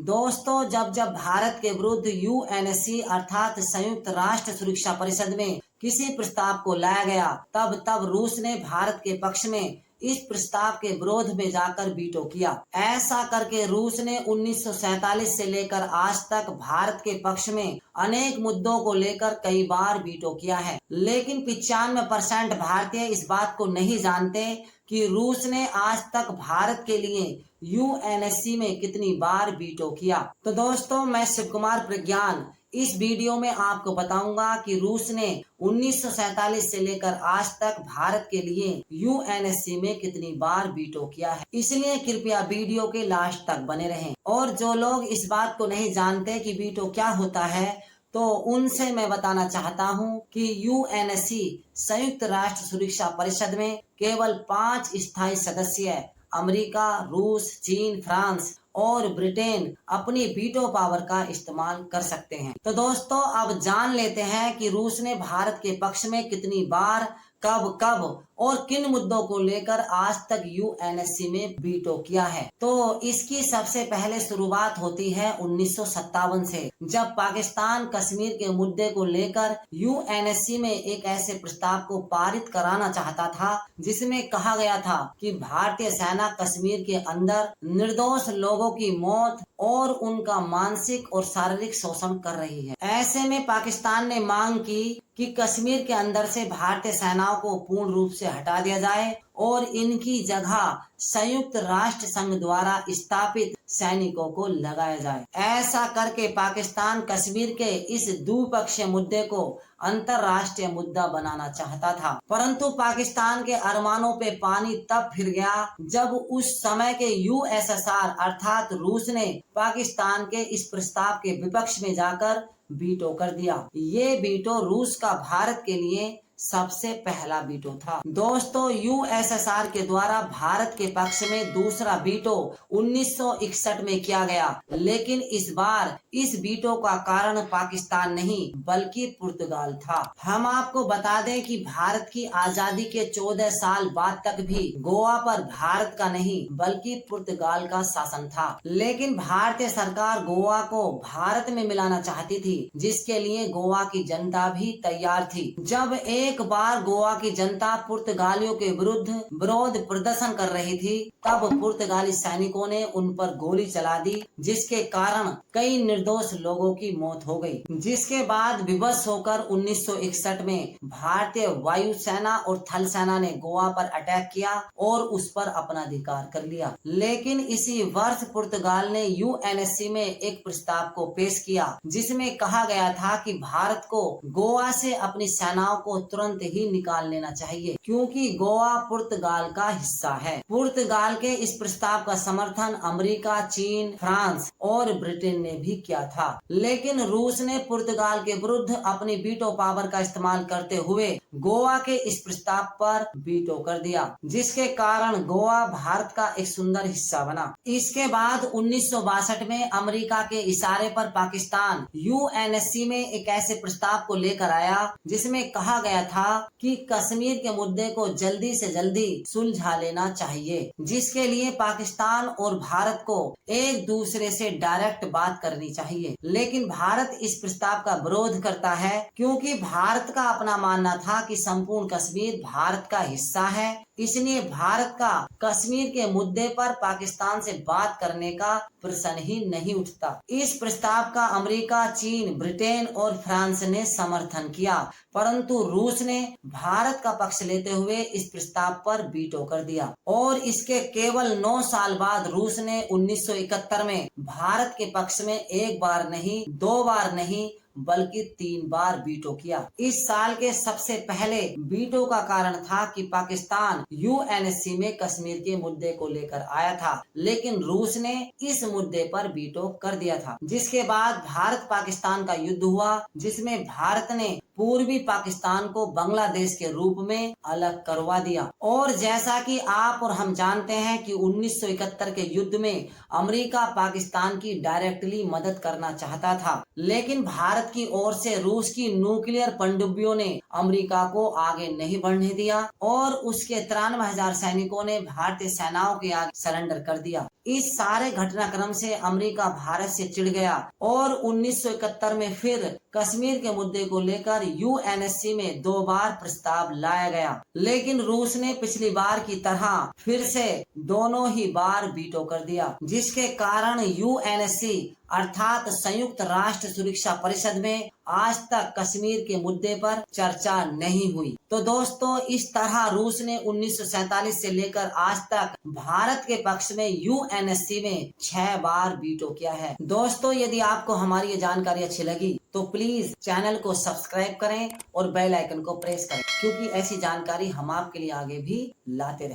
दोस्तों, जब जब भारत के विरुद्ध यूएनएससी अर्थात संयुक्त राष्ट्र सुरक्षा परिषद में किसी प्रस्ताव को लाया गया, तब तब रूस ने भारत के पक्ष में इस प्रस्ताव के विरोध में जाकर वीटो किया। ऐसा करके रूस ने 1947 से लेकर आज तक भारत के पक्ष में अनेक मुद्दों को लेकर कई बार वीटो किया है। लेकिन 95% भारतीय इस बात को नहीं जानते कि रूस ने आज तक भारत के लिए यूएनएससी में कितनी बार वीटो किया। तो दोस्तों, मैं शिव कुमार प्रज्ञान इस वीडियो में आपको बताऊंगा कि रूस ने 1947 से लेकर आज तक भारत के लिए यूएनएससी में कितनी बार वीटो किया है। इसलिए कृपया वीडियो के लास्ट तक बने रहें। और जो लोग इस बात को नहीं जानते कि वीटो क्या होता है, तो उनसे मैं बताना चाहता हूं कि यूएनएससी संयुक्त राष्ट्र सुरक्षा परिषद में केवल 5 स्थायी सदस्य अमेरिका, रूस, चीन, फ्रांस और ब्रिटेन अपनी वीटो पावर का इस्तेमाल कर सकते हैं। तो दोस्तों, अब जान लेते हैं कि रूस ने भारत के पक्ष में कितनी बार, कब कब और किन मुद्दों को लेकर आज तक यूएनएससी में वीटो किया है। तो इसकी सबसे पहले शुरुआत होती है 1957 से, जब पाकिस्तान कश्मीर के मुद्दे को लेकर यूएनएससी में एक ऐसे प्रस्ताव को पारित कराना चाहता था जिसमें कहा गया था कि भारतीय सेना कश्मीर के अंदर निर्दोष लोगों की मौत और उनका मानसिक और शारीरिक शोषण कर रही है। ऐसे में पाकिस्तान ने मांग की कि कश्मीर के अंदर से भारतीय सेनाओं को पूर्ण रूप से हटा दिया जाए और इनकी जगह संयुक्त राष्ट्र संघ द्वारा स्थापित सैनिकों को लगाया जाए। ऐसा करके पाकिस्तान कश्मीर के इस द्विपक्षीय मुद्दे को अंतरराष्ट्रीय मुद्दा बनाना चाहता था, परंतु पाकिस्तान के अरमानों पे पानी तब फिर गया जब उस समय के यूएसएसआर अर्थात रूस ने पाकिस्तान के इस प्रस्ताव के विपक्ष में जाकर वीटो कर दिया। ये वीटो रूस का भारत के लिए सबसे पहला वीटो था। दोस्तों, यूएसएसआर के द्वारा भारत के पक्ष में दूसरा वीटो 1961 में किया गया, लेकिन इस बार इस वीटो का कारण पाकिस्तान नहीं बल्कि पुर्तगाल था। हम आपको बता दें कि भारत की आजादी के 14 साल बाद तक भी गोवा पर भारत का नहीं बल्कि पुर्तगाल का शासन था। लेकिन भारतीय सरकार गोवा को भारत में मिलाना चाहती थी, जिसके लिए गोवा की जनता भी तैयार थी। जब एक बार गोवा की जनता पुर्तगालियों के विरुद्ध विरोध प्रदर्शन कर रही थी, तब पुर्तगाली सैनिकों ने उन पर गोली चला दी, जिसके कारण कई निर्दोष लोगों की मौत हो गई। जिसके बाद विवश होकर 1961 में भारतीय वायुसेना और थल सेना ने गोवा पर अटैक किया और उस पर अपना अधिकार कर लिया। लेकिन इसी वर्ष पुर्तगाल ने यूएनएससी में एक प्रस्ताव को पेश किया, जिसमें कहा गया था कि भारत को गोवा से अपनी सेनाओं को तुरंत ही निकाल लेना चाहिए, क्योंकि गोवा पुर्तगाल का हिस्सा है। पुर्तगाल के इस प्रस्ताव का समर्थन अमेरिका, चीन, फ्रांस और ब्रिटेन ने भी किया था। लेकिन रूस ने पुर्तगाल के विरुद्ध अपनी वीटो पावर का इस्तेमाल करते हुए गोवा के इस प्रस्ताव पर वीटो कर दिया, जिसके कारण गोवा भारत का एक सुंदर हिस्सा बना। इसके बाद 1962 में अमेरिका के इशारे पर पाकिस्तान यूएनएससी में एक ऐसे प्रस्ताव को लेकर आया जिसमें कहा गया था कि कश्मीर के मुद्दे को जल्दी से जल्दी सुलझा लेना चाहिए, जिसके लिए पाकिस्तान और भारत को एक दूसरे से डायरेक्ट बात करनी चाहिए। लेकिन भारत इस प्रस्ताव का विरोध करता है, क्योंकि भारत का अपना मानना था कि संपूर्ण कश्मीर भारत का हिस्सा है, इसलिए भारत का कश्मीर के मुद्दे पर पाकिस्तान से बात करने का प्रश्न ही नहीं उठता। इस प्रस्ताव का अमेरिका, चीन, ब्रिटेन और फ्रांस ने समर्थन किया, परंतु रूस ने भारत का पक्ष लेते हुए इस प्रस्ताव पर वीटो कर दिया। और इसके केवल 9 साल बाद रूस ने 1971 में भारत के पक्ष में एक बार नहीं, 2 बार नहीं बल्कि 3 बार वीटो किया। इस साल के सबसे पहले वीटो का कारण था कि पाकिस्तान यूएनएससी में कश्मीर के मुद्दे को लेकर आया था, लेकिन रूस ने इस मुद्दे पर वीटो कर दिया था। जिसके बाद भारत पाकिस्तान का युद्ध हुआ, जिसमें भारत ने पूर्वी पाकिस्तान को बांग्लादेश के रूप में अलग करवा दिया। और जैसा कि आप और हम जानते हैं कि 1971 के युद्ध में अमेरिका पाकिस्तान की डायरेक्टली मदद करना चाहता था, लेकिन भारत की ओर से रूस की न्यूक्लियर पनडुब्बियों ने अमेरिका को आगे नहीं बढ़ने दिया और उसके 93,000 सैनिकों ने भारतीय सेनाओं के आगे सरेंडर कर दिया। इस सारे घटनाक्रम से अमेरिका भारत से चिढ़ गया और 1971 में फिर कश्मीर के मुद्दे को लेकर यूएनएससी में 2 बार प्रस्ताव लाया गया, लेकिन रूस ने पिछली बार की तरह फिर से दोनों ही बार वीटो कर दिया, जिसके कारण यूएनएससी अर्थात संयुक्त राष्ट्र सुरक्षा परिषद में आज तक कश्मीर के मुद्दे पर चर्चा नहीं हुई। तो दोस्तों, इस तरह रूस ने 1947 से लेकर आज तक भारत के पक्ष में यूएनएससी में 6 बार वीटो किया है। दोस्तों, यदि आपको हमारी ये जानकारी अच्छी लगी तो प्लीज चैनल को सब्सक्राइब करें और बेल आइकन को प्रेस करें, क्योंकि ऐसी जानकारी हम आपके लिए आगे भी लाते रहें।